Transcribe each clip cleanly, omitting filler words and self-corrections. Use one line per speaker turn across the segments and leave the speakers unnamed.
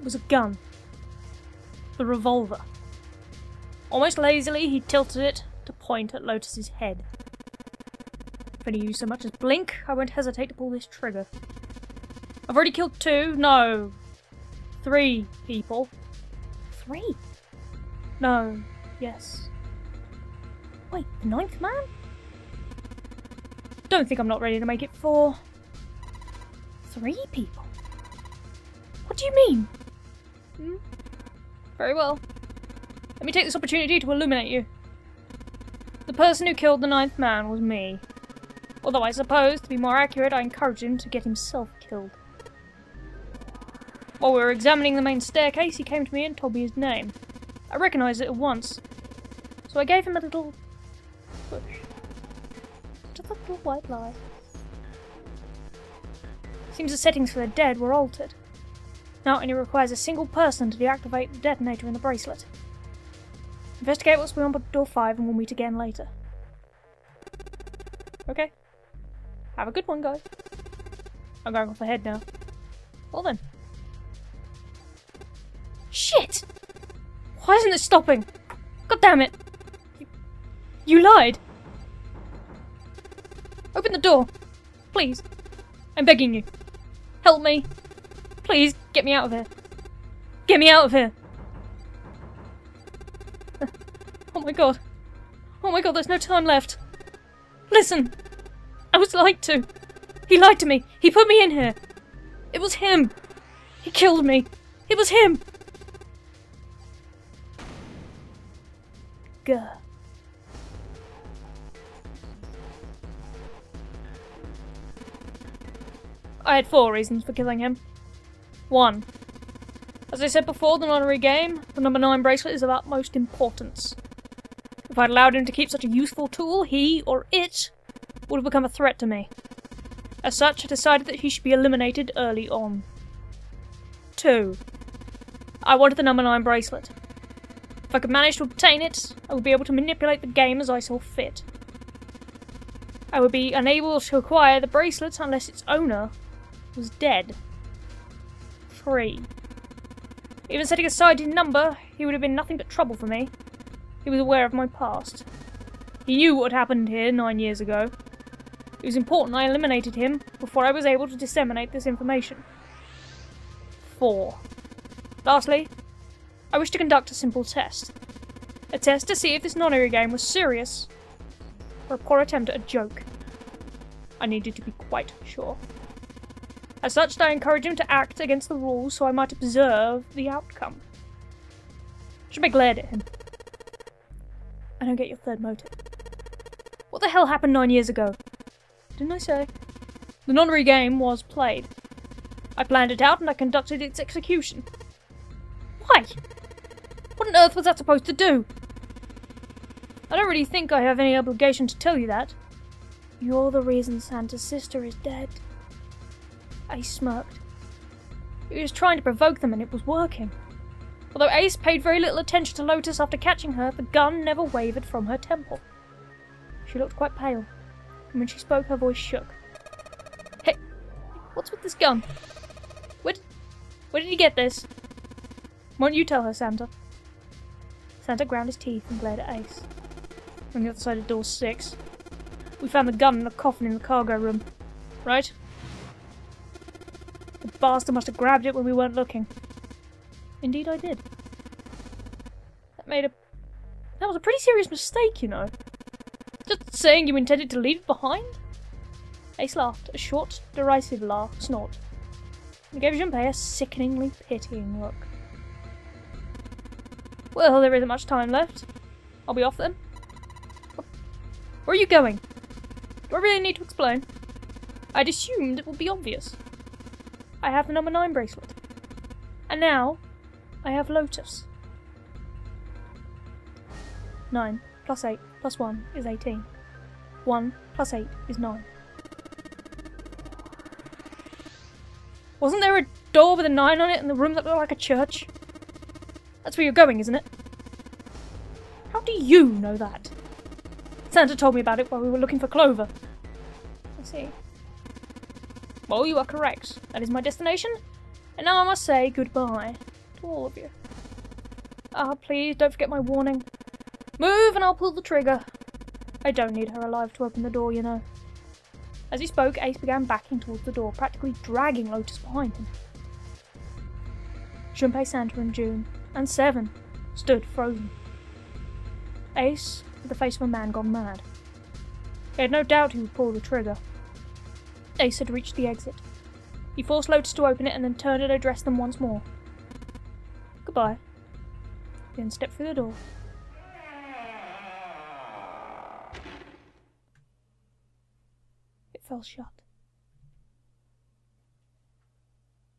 was a gun. The revolver. Almost lazily, he tilted it to point at Lotus's head. If any of you so much as blink, I won't hesitate to pull this trigger. I've already killed 2, no, 3 people. 3? No, yes. Wait, the 9th man? Don't think I'm not ready to make it 4. 3 people? What do you mean? Very well. Let me take this opportunity to illuminate you. The person who killed the 9th man was me. Although I suppose, to be more accurate, I encouraged him to get himself killed. While we were examining the main staircase, he came to me and told me his name. I recognised it at once, so I gave him a little push. Just a little white lie. Seems the settings for the dead were altered. Now it only requires a single person to deactivate the detonator in the bracelet. Investigate what's beyond door 5 and we'll meet again later. Okay. Have a good one, guys. I'm going off ahead now. Well then. Shit! Why isn't it stopping? God damn it! You lied! Open the door! Please. I'm begging you. Help me. Please, get me out of here. Get me out of here! Oh my god. Oh my god, there's no time left. Listen! I was lied to. He lied to me. He put me in here. It was him. He killed me. It was him. Gah. I had 4 reasons for killing him. 1. As I said before, the honorary game, the number 9 bracelet is of utmost importance. If I'd allowed him to keep such a useful tool, he, or it, would have become a threat to me. As such, I decided that he should be eliminated early on. 2. I wanted the number 9 bracelet. If I could manage to obtain it, I would be able to manipulate the game as I saw fit. I would be unable to acquire the bracelet unless its owner was dead. 3. Even setting aside his number, he would have been nothing but trouble for me. He was aware of my past. He knew what had happened here 9 years ago. It was important I eliminated him before I was able to disseminate this information. 4. Lastly, I wish to conduct a simple test. A test to see if this nonary game was serious or a poor attempt at a joke. I needed to be quite sure. As such, I encouraged him to act against the rules so I might observe the outcome. Should be glared at him. I don't get your third motive. What the hell happened 9 years ago? Didn't I say? The nonary game was played. I planned it out and I conducted its execution. Why? What on earth was that supposed to do? I don't really think I have any obligation to tell you that. You're the reason Santa's sister is dead. Ace smirked. He was trying to provoke them and it was working. Although Ace paid very little attention to Lotus after catching her, the gun never wavered from her temple. She looked quite pale, and when she spoke her voice shook. Hey, what's with this gun? Where did you get this? Why don't you tell her, Santa? Santa ground his teeth and glared at Ace. On the other side of door 6. We found the gun in a coffin in the cargo room. Right? The bastard must have grabbed it when we weren't looking. Indeed I did. That was a pretty serious mistake, you know. Just saying you intended to leave it behind? Ace laughed, a short, derisive snort. He gave Junpei a sickeningly pitying look. Well, there isn't much time left. I'll be off then. Where are you going? Do I really need to explain? I'd assumed it would be obvious. I have the number 9 bracelet. And now, I have Lotus. 9 plus 8 plus 1 is 18. 1 plus 8 is 9. Wasn't there a door with a 9 on it in the room that looked like a church? That's where you're going, isn't it? How do you know that? Santa told me about it while we were looking for Clover. I see. Well, you are correct. That is my destination. And now I must say goodbye. to all of you. Ah, please, don't forget my warning. Move and I'll pull the trigger. I don't need her alive to open the door, you know. As he spoke, Ace began backing towards the door, practically dragging Lotus behind him. Junpei, Santa and June, and Seven, stood frozen. Ace had the face of a man gone mad. He had no doubt he would pull the trigger. Ace had reached the exit. He forced Lotus to open it and then turned and addressed them once more. Goodbye. He then stepped through the door. It fell shut.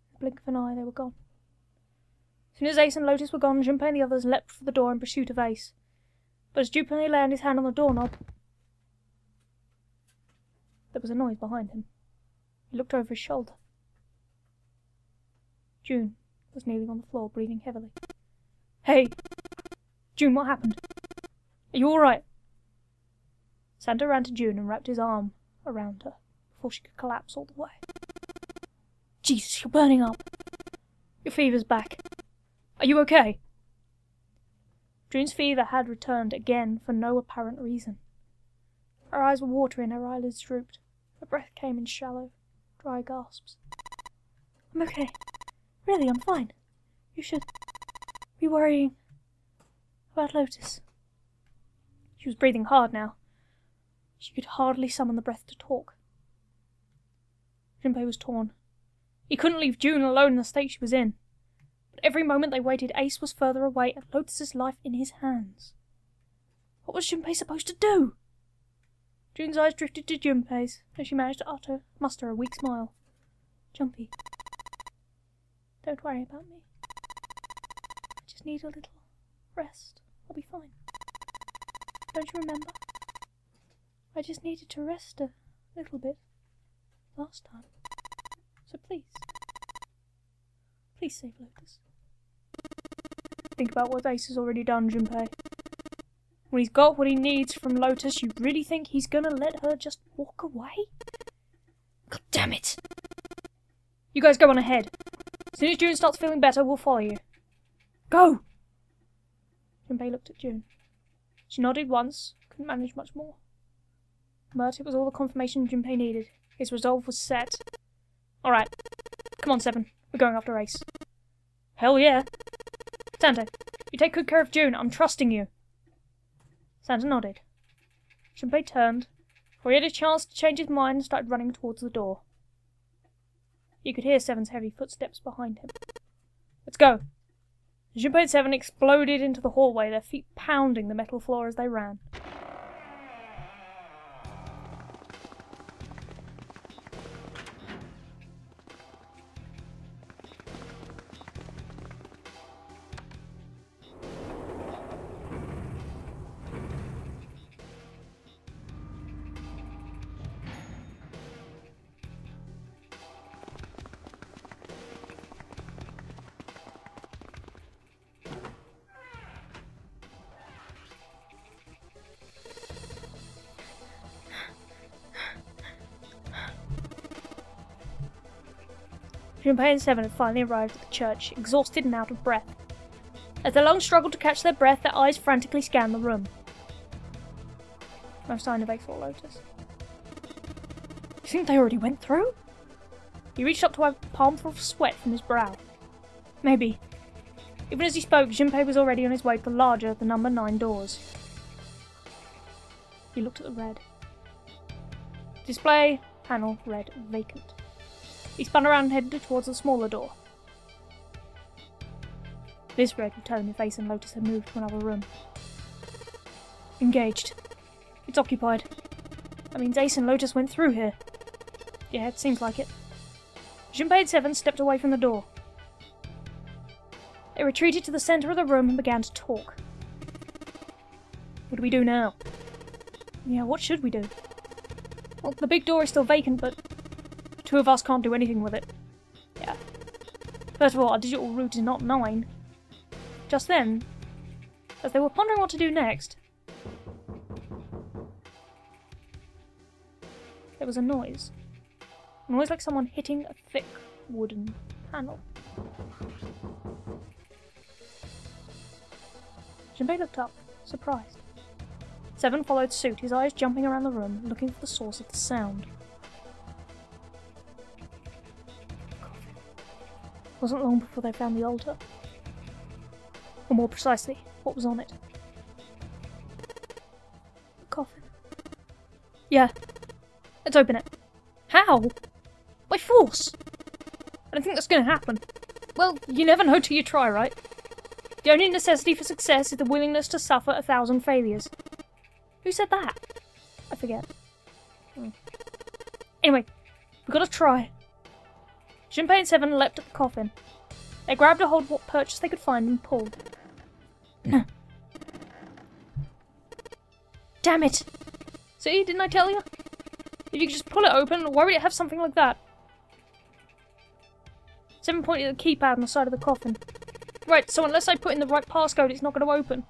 In the blink of an eye, they were gone. As soon as Ace and Lotus were gone, Junpei and the others leapt for the door in pursuit of Ace. But as Junpei landed his hand on the doorknob, there was a noise behind him. He looked over his shoulder. June was kneeling on the floor, breathing heavily. Hey! June, what happened? Are you alright? Santa ran to June and wrapped his arm around her before she could collapse all the way. Jesus, you're burning up. Your fever's back. Are you okay? June's fever had returned again for no apparent reason. Her eyes were watery and her eyelids drooped. Her breath came in shallow, dry gasps. I'm okay. Really, I'm fine. You should be worrying about Lotus. She was breathing hard now. She could hardly summon the breath to talk. Junpei was torn. He couldn't leave June alone in the state she was in. But every moment they waited, Ace was further away and Lotus's life in his hands. What was Junpei supposed to do? June's eyes drifted to Junpei's, and she managed to muster a weak smile. Jumpy, don't worry about me. I just need a little rest. I'll be fine. Don't you remember? I just needed to rest a little bit last time. So please save Lotus. Think about what Ace has already done, Junpei. When he's got what he needs from Lotus, you really think he's gonna let her just walk away? God damn it! You guys go on ahead. As soon as June starts feeling better, we'll follow you. Go! Junpei looked at June. She nodded once, couldn't manage much more. But it was all the confirmation Junpei needed. His resolve was set. Alright. Come on, Seven. We're going after Ace. Hell yeah. Santa, you take good care of June. I'm trusting you. Santa nodded. Junpei turned, before he had a chance to change his mind and started running towards the door. You could hear Seven's heavy footsteps behind him. Let's go. Junpei and Seven exploded into the hallway, their feet pounding the metal floor as they ran. Junpei and Seven had finally arrived at the church, exhausted and out of breath. As their lungs struggled to catch their breath, their eyes frantically scanned the room. No sign of Ace or Lotus. You think they already went through? He reached up to wipe a palmful of sweat from his brow. Maybe. Even as he spoke, Junpei was already on his way to the larger of the number 9 doors. He looked at the red. Display panel read vacant. He spun around and headed towards the smaller door. This read would tell him if Ace and Lotus had moved to another room. Engaged. It's occupied. That means Ace and Lotus went through here. Yeah, it seems like it. Junpei and Seven stepped away from the door. They retreated to the centre of the room and began to talk. What do we do now? Yeah, what should we do? Well, the big door is still vacant, but 2 of us can't do anything with it. Yeah. First of all, our digital route is not 9. Just then, as they were pondering what to do next, there was a noise. A noise like someone hitting a thick wooden panel. Junpei looked up, surprised. 7 followed suit, his eyes jumping around the room, looking for the source of the sound. It wasn't long before they found the altar. Or more precisely, what was on it. The coffin. Yeah. Let's open it. How? By force! I don't think that's going to happen. Well, you never know till you try, right? The only necessity for success is the willingness to suffer 1,000 failures. Who said that? I forget. Anyway, we've got to try. Junpei and 7 leapt at the coffin. They grabbed a hold of what purchase they could find and pulled. Damn it! See, didn't I tell you? If you could just pull it open, why would it have something like that? 7 pointed at the keypad on the side of the coffin. Right, so unless I put in the right passcode, it's not going to open.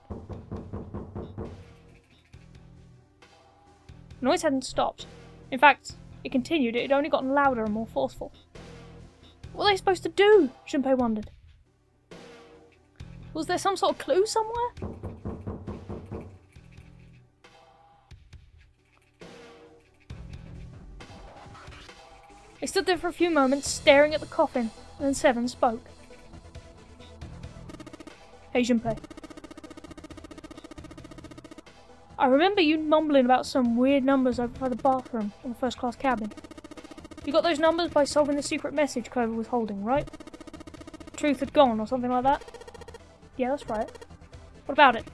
The noise hadn't stopped. In fact, it continued. It had only gotten louder and more forceful. What are they supposed to do? Junpei wondered. Was there some sort of clue somewhere? They stood there for a few moments, staring at the coffin, and then 7 spoke. Hey, Junpei. I remember you mumbling about some weird numbers over by the bathroom in the first-class cabin. You got those numbers by solving the secret message Clover was holding, right? Truth had gone, or something like that? Yeah, that's right. What about it?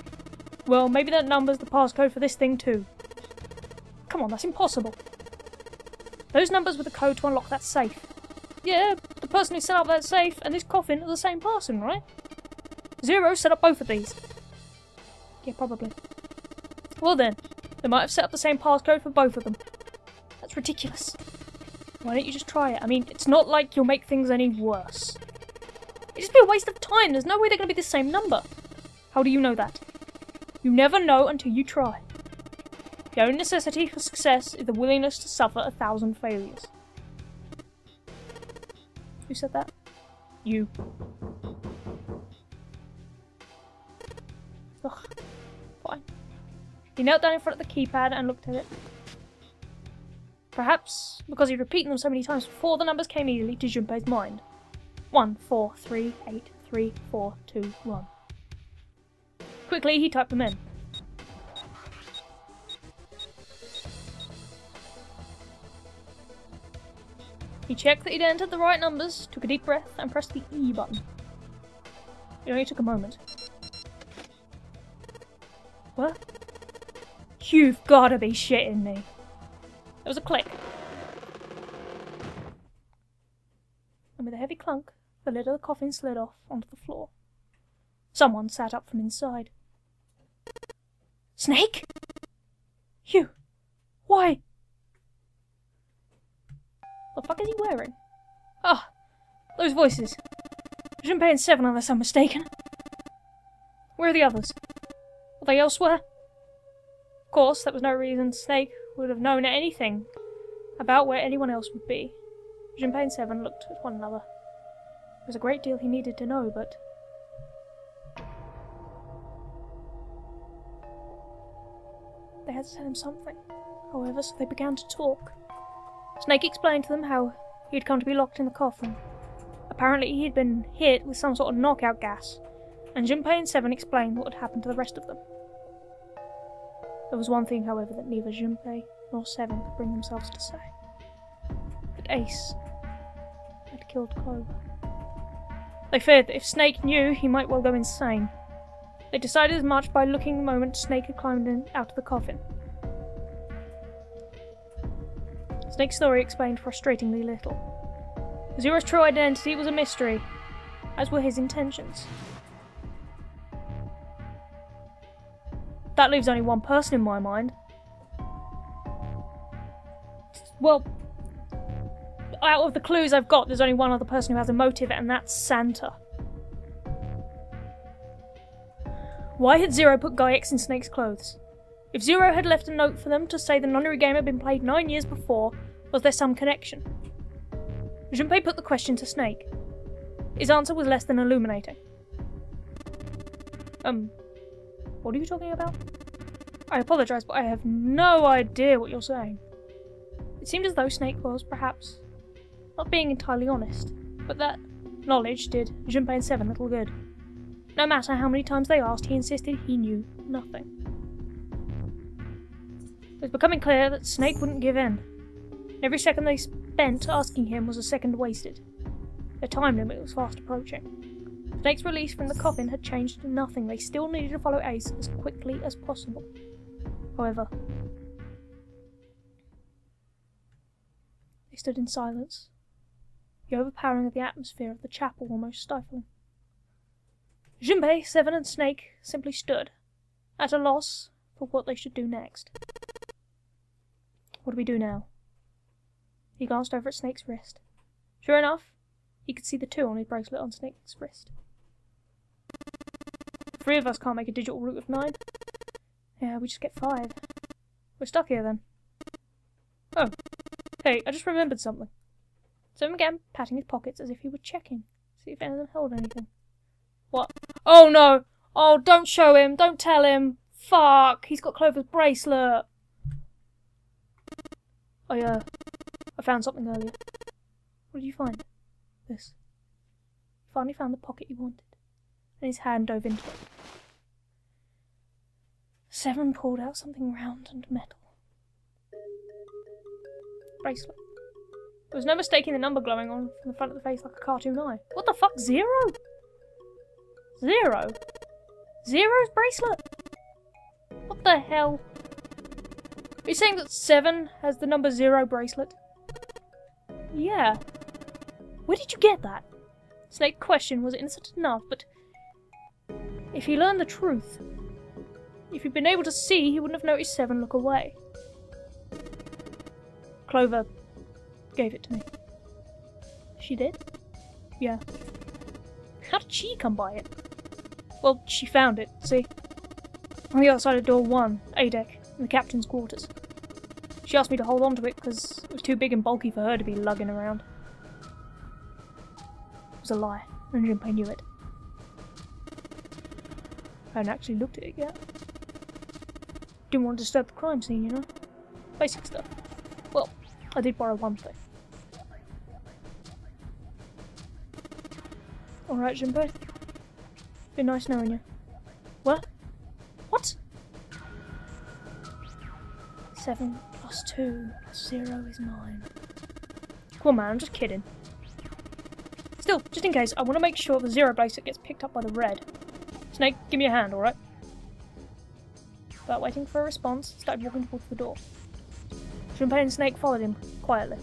Well, maybe that number's the passcode for this thing too. Come on, that's impossible. Those numbers were the code to unlock that safe. Yeah, the person who set up that safe and this coffin are the same person, right? 0 set up both of these. Yeah, probably. Well then, they might have set up the same passcode for both of them. That's ridiculous. Why don't you just try it? I mean, it's not like you'll make things any worse. It'd just be a waste of time. There's no way they're going to be the same number. How do you know that? You never know until you try. The only necessity for success is the willingness to suffer 1,000 failures. Who said that? You. Ugh. Fine. He knelt down in front of the keypad and looked at it. Perhaps because he'd repeated them so many times before, the numbers came easily to Junpei's mind. 1, 4, 3, 8, 3, 4, 2, 1. Quickly, he typed them in. He checked that he'd entered the right numbers, took a deep breath, and pressed the E button. It only took a moment. What? You've gotta be shitting me. There was a click. And with a heavy clunk, the lid of the coffin slid off onto the floor. Someone sat up from inside. Snake? You? Why? The fuck is he wearing? Ah, those voices. Junpei and 7 unless I'm mistaken. Where are the others? Are they elsewhere? Of course, that was no reason Snake would have known anything about where anyone else would be. Junpei and 7 looked at one another. There was a great deal he needed to know, but... They had to tell him something, however, so they began to talk. Snake explained to them how he had come to be locked in the coffin. Apparently he had been hit with some sort of knockout gas, and Junpei and 7 explained what had happened to the rest of them. There was one thing, however, that neither Junpei nor 7 could bring themselves to say. That Ace had killed Clover. They feared that if Snake knew, he might well go insane. They decided as much by looking the moment Snake had climbed in out of the coffin. Snake's story explained frustratingly little. Zero's true identity was a mystery, as were his intentions. That leaves only one person in my mind. Well, out of the clues I've got, there's only one other person who has a motive, and that's Santa. Why had Zero put Guy X in Snake's clothes? If Zero had left a note for them to say the nunnery game had been played 9 years before, was there some connection? Junpei put the question to Snake. His answer was less than illuminating. What are you talking about? I apologise, but I have no idea what you're saying. It seemed as though Snake was, perhaps, not being entirely honest, but that knowledge did Junpei and Seven little good. No matter how many times they asked, he insisted he knew nothing. It was becoming clear that Snake wouldn't give in. Every second they spent asking him was a second wasted. The time limit was fast approaching. Snake's release from the coffin had changed nothing. They still needed to follow Ace as quickly as possible. However, they stood in silence, the overpowering of the atmosphere of the chapel almost stifling. Junpei, Seven and Snake simply stood, at a loss for what they should do next. What do we do now? He glanced over at Snake's wrist. Sure enough, he could see the 2 on his bracelet on Snake's wrist. 3 of us can't make a digital root of 9. Yeah, we just get 5. We're stuck here then. Oh, hey, I just remembered something. Seven began patting his pockets as if he were checking, see if any of them held anything. What? Oh no! Oh, don't show him! Don't tell him! Fuck! He's got Clover's bracelet! I found something earlier. What did you find? This. He finally found the pocket he wanted, and his hand dove into it. Seven pulled out something round and metal. Bracelet. There was no mistaking the number glowing on from the front of the face like a cartoon eye. What the fuck? 0? 0? Zero's bracelet? What the hell? Are you saying that 7 has the number 0 bracelet? Yeah. Where did you get that? Snake's question was innocent enough, but if he learned the truth, if he'd been able to see, he wouldn't have noticed 7 look away. Clover gave it to me. She did? Yeah. How did she come by it? Well, she found it, see? On the other side of door 1, A deck, in the captain's quarters. She asked me to hold on to it because it was too big and bulky for her to be lugging around. It was a lie, and Junpei knew it. I hadn't actually looked at it yet. Didn't want to disturb the crime scene, you know? Basic stuff. Well, I did borrow one thing. Alright, Junpei. Been nice knowing you. What? What? 7 plus 2 plus 0 is 9. Come on, man, I'm just kidding. Still, just in case, I want to make sure the 0 bracelet gets picked up by the red. Snake, give me a hand, alright? Without waiting for a response, started walking towards the door. Junpei and Snake followed him, quietly.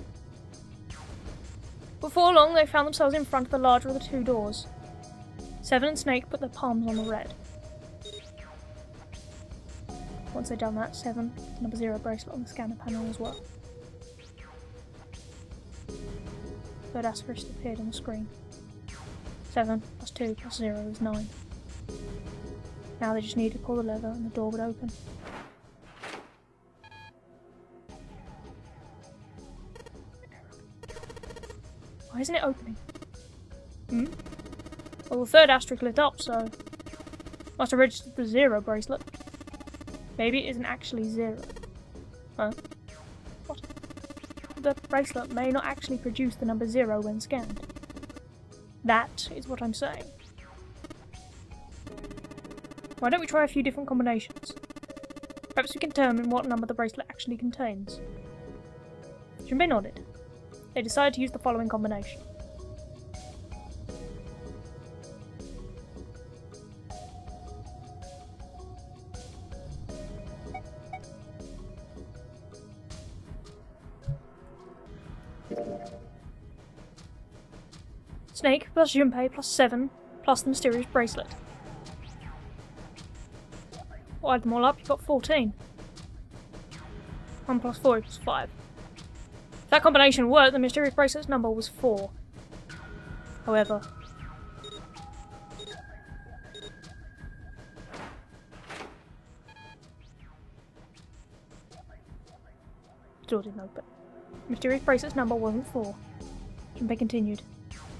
Before long, they found themselves in front of the larger of the 2 doors. Seven and Snake put their palms on the red. Once they'd done that, 7, the number 0 bracelet on the scanner panel as well. Third asterisk appeared on the screen. 7 plus 2 plus 0 is 9. Now they just need to pull the lever and the door would open. Why isn't it opening? Well, the third asterisk lit up, so must have registered the 0 bracelet. Maybe it isn't actually 0. Huh? What? The bracelet may not actually produce the number 0 when scanned. That is what I'm saying. Why don't we try a few different combinations? Perhaps we can determine what number the bracelet actually contains. Junpei nodded. They decided to use the following combination. Snake plus Junpei plus 7 plus the mysterious bracelet. Well, add them all up, you've got 14. 1 plus 4 equals 5. If that combination worked, the mysterious bracelet's number was 4. However, the door didn't open. The mysterious bracelet's number wasn't 4. Junpei continued.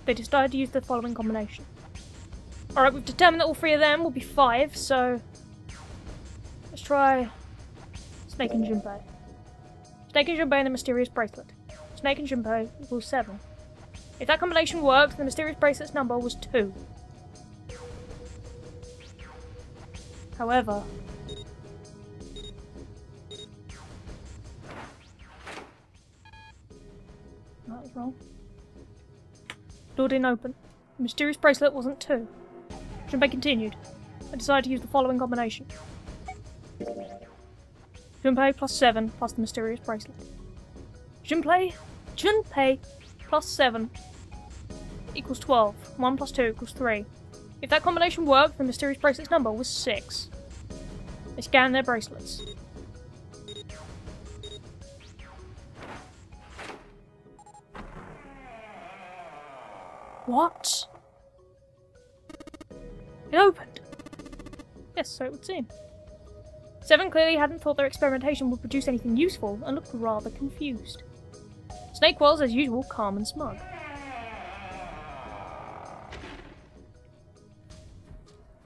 They decided to use the following combination. Alright, we've determined that all 3 of them will be 5, so try Snake and Junpei. Snake and Junpei and the mysterious bracelet. Snake and Junpei equals 7. If that combination works, the mysterious bracelet's number was 2. However, that was wrong. Door didn't open. The mysterious bracelet wasn't 2. Junpei continued. I decided to use the following combination. Junpei plus 7 plus the mysterious bracelet. Junpei plus 7 equals 12. 1 plus 2 equals 3. If that combination worked, the mysterious bracelet's number was 6. They scanned their bracelets. What? It opened. Yes, so it would seem. 7 clearly hadn't thought their experimentation would produce anything useful and looked rather confused. Snake was, as usual, calm and smug.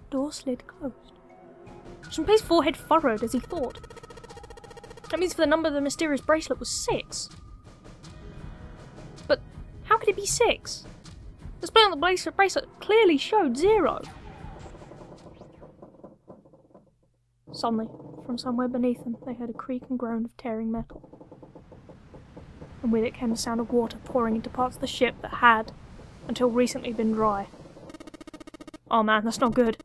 Door slid closed. Junpei's forehead furrowed as he thought. That means for the number of the mysterious bracelet was 6. But how could it be 6? The display on the bracelet clearly showed 0. Suddenly, from somewhere beneath them, they heard a creak and groan of tearing metal. And with it came the sound of water pouring into parts of the ship that had, until recently, been dry. Oh man, that's not good.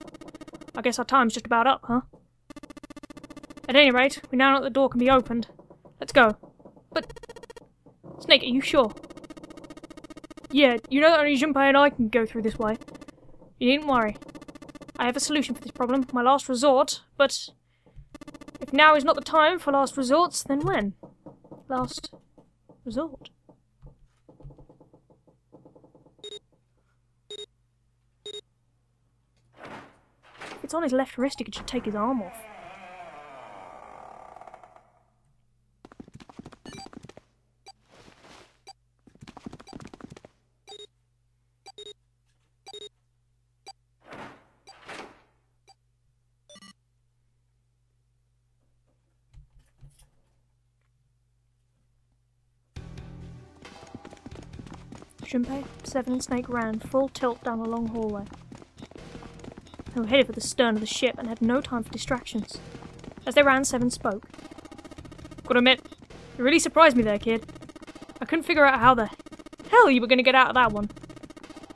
I guess our time's just about up, huh? At any rate, we now know that the door can be opened. Let's go. But... Snake, are you sure? Yeah, you know that only Junpei and I can go through this way. You needn't worry. I have a solution for this problem, my last resort, but... If now is not the time for last resorts, then when? Last resort. If it's on his left wrist, he could just take his arm off. Junpei, 7 and Snake ran full tilt down a long hallway. They were headed for the stern of the ship and had no time for distractions. As they ran, 7 spoke. Gotta admit, you really surprised me there, kid. I couldn't figure out how the hell you were going to get out of that one.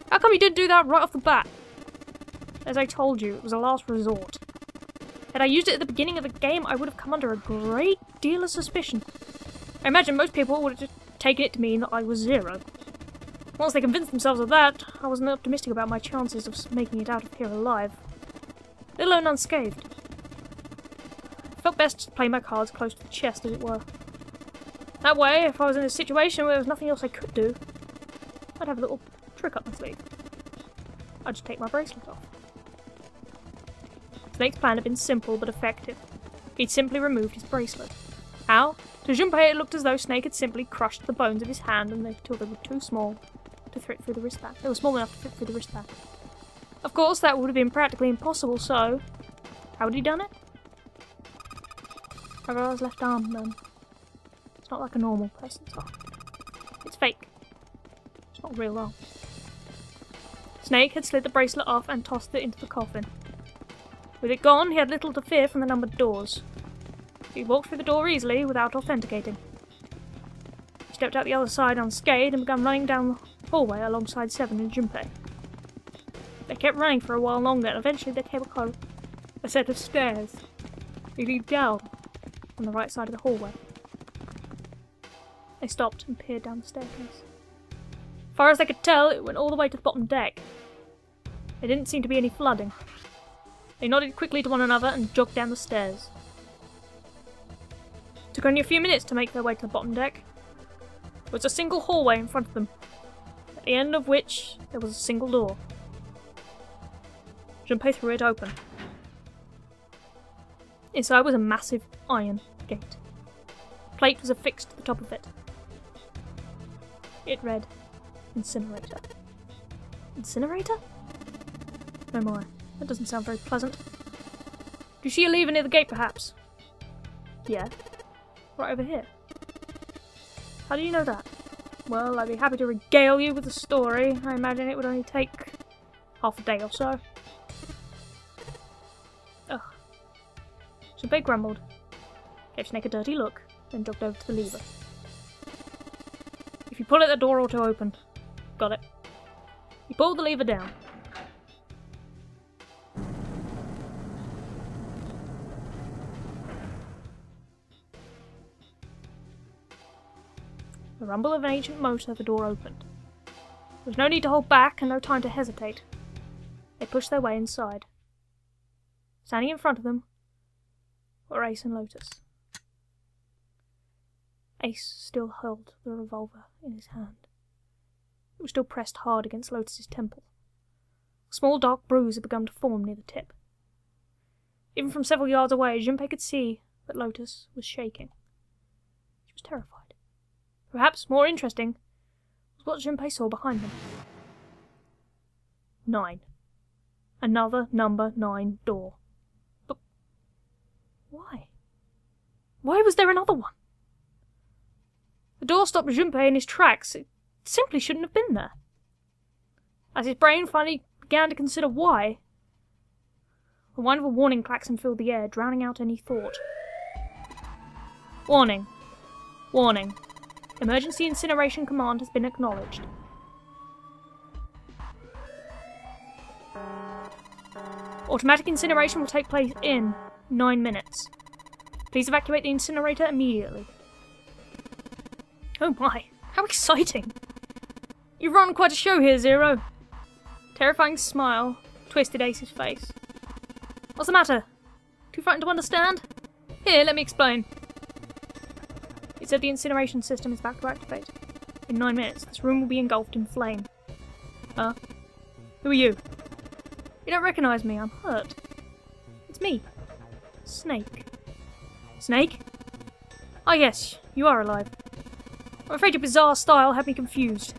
How come you didn't do that right off the bat? As I told you, it was a last resort. Had I used it at the beginning of the game, I would have come under a great deal of suspicion. I imagine most people would have just taken it to mean that I was 0. Once they convinced themselves of that, I wasn't optimistic about my chances of making it out of here alive. Let alone unscathed. It felt best to play my cards close to the chest, as it were. That way, if I was in a situation where there was nothing else I could do, I'd have a little trick up my sleeve. I'd just take my bracelet off. Snake's plan had been simple but effective. He'd simply removed his bracelet. How? To Junpei, it looked as though Snake had simply crushed the bones of his hand until they were too small to fit through the wristband. They were small enough to fit through the wristband. Of course, that would have been practically impossible, so... How had he done it? I got his left arm, then. It's not like a normal person's arm. It's fake. It's not a real arm. Snake had slid the bracelet off and tossed it into the coffin. With it gone, he had little to fear from the numbered doors. He walked through the door easily without authenticating. He stepped out the other side unscathed and began running down the hallway alongside 7 and Junpei. They kept running for a while longer and eventually they came across a set of stairs leading down on the right side of the hallway. They stopped and peered down the staircase. As far as they could tell, it went all the way to the bottom deck. There didn't seem to be any flooding. They nodded quickly to one another and jogged down the stairs. It took only a few minutes to make their way to the bottom deck. There was a single hallway in front of them, at the end of which there was a single door. Junpei threw it open. Inside was a massive iron gate. A plate was affixed to the top of it. It read, "Incinerator." Incinerator? Oh my, that doesn't sound very pleasant. Do you see a lever near the gate, perhaps? Yeah. Right over here. How do you know that? Well, I'd be happy to regale you with the story. I imagine it would only take half a day or so. Ugh. Junpei grumbled, gave Snake a dirty look, then jogged over to the lever. If you pull it, the door auto opened. Got it. He pulled the lever down. The rumble of an ancient motor, the door opened. There was no need to hold back and no time to hesitate. They pushed their way inside. Standing in front of them were Ace and Lotus. Ace still held the revolver in his hand. It was still pressed hard against Lotus's temple. A small dark bruise had begun to form near the tip. Even from several yards away, Junpei could see that Lotus was shaking. She was terrified. Perhaps more interesting was what Junpei saw behind them. 9. Another number 9 door. But why? Why was there another one? The door stopped Junpei in his tracks. It simply shouldn't have been there. As his brain finally began to consider why, the whine of a warning klaxon filled the air, drowning out any thought. Warning. Warning. Emergency incineration command has been acknowledged. Automatic incineration will take place in 9 minutes. Please evacuate the incinerator immediately. Oh my, how exciting! You've run quite a show here, Zero. Terrifying smile twisted Ace's face. What's the matter? Too frightened to understand? Here, let me explain. It said the incineration system is about to activate. In 9 minutes, this room will be engulfed in flame. Huh? Who are you? You don't recognise me, I'm hurt. It's me. Snake. Snake? Ah yes, you are alive. I'm afraid your bizarre style had me confused.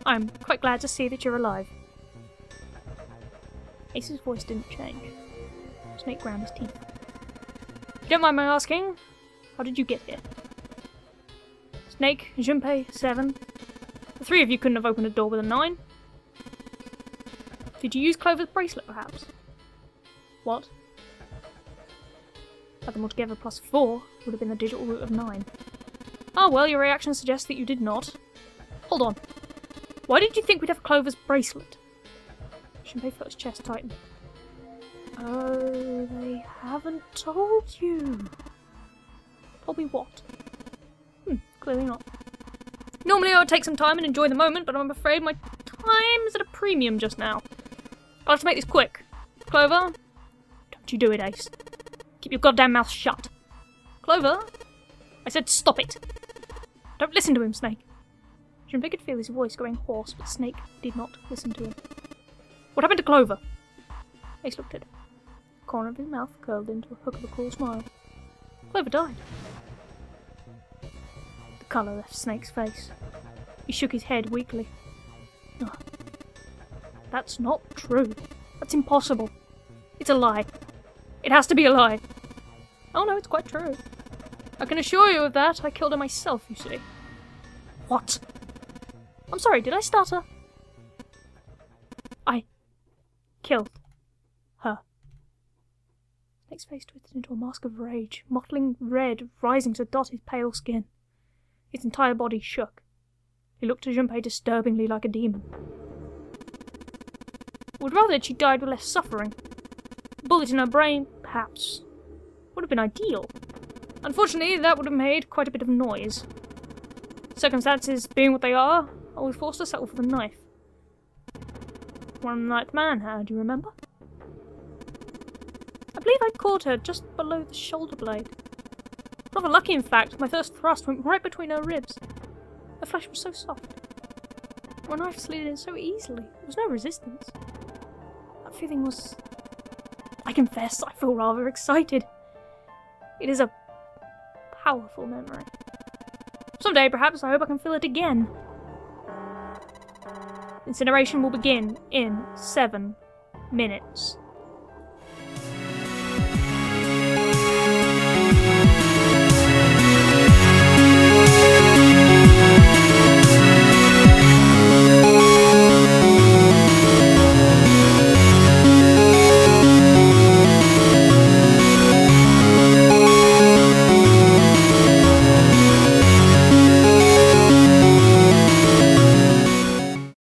I'm quite glad to see that you're alive. Ace's voice didn't change. Snake ground his teeth. If you don't mind my asking, how did you get here? Snake, Junpei, 7. The 3 of you couldn't have opened a door with a 9. Did you use Clover's bracelet, perhaps? What? Add them all together plus 4 would have been the digital root of 9. Ah, well, your reaction suggests that you did not. Hold on. Why did you think we'd have Clover's bracelet? Junpei felt his chest tighten. Oh, they haven't told you. Told me what? Clearly not. Normally I would take some time and enjoy the moment, but I'm afraid my time is at a premium just now. I'll have to make this quick. Clover? Don't you do it, Ace. Keep your goddamn mouth shut. Clover? I said stop it. Don't listen to him, Snake. Junpei could feel his voice going hoarse, but Snake did not listen to him. What happened to Clover? Ace looked at him. The corner of his mouth curled into a hook of a cruel smile. Clover died. The colour left Snake's face. He shook his head weakly. Oh, that's not true. That's impossible. It's a lie. It has to be a lie. Oh no, it's quite true. I can assure you of that. I killed her myself, you see. What? I'm sorry, did I stutter? I killed her. Snake's face twisted into a mask of rage, mottling red rising to dot his pale skin. His entire body shook. He looked at Junpei disturbingly like a demon. I would rather that she died with less suffering. A bullet in her brain, perhaps, would have been ideal. Unfortunately, that would have made quite a bit of noise. Circumstances being what they are, I was forced to settle for the knife. One night man had, you remember? I believe I caught her just below the shoulder blade. Rather lucky, in fact. My first thrust went right between her ribs. Her flesh was so soft. My knife slid in so easily. There was no resistance. That feeling was... I confess, I feel rather excited. It is a powerful memory. Someday, perhaps, I hope I can feel it again. Incineration will begin in 7 minutes.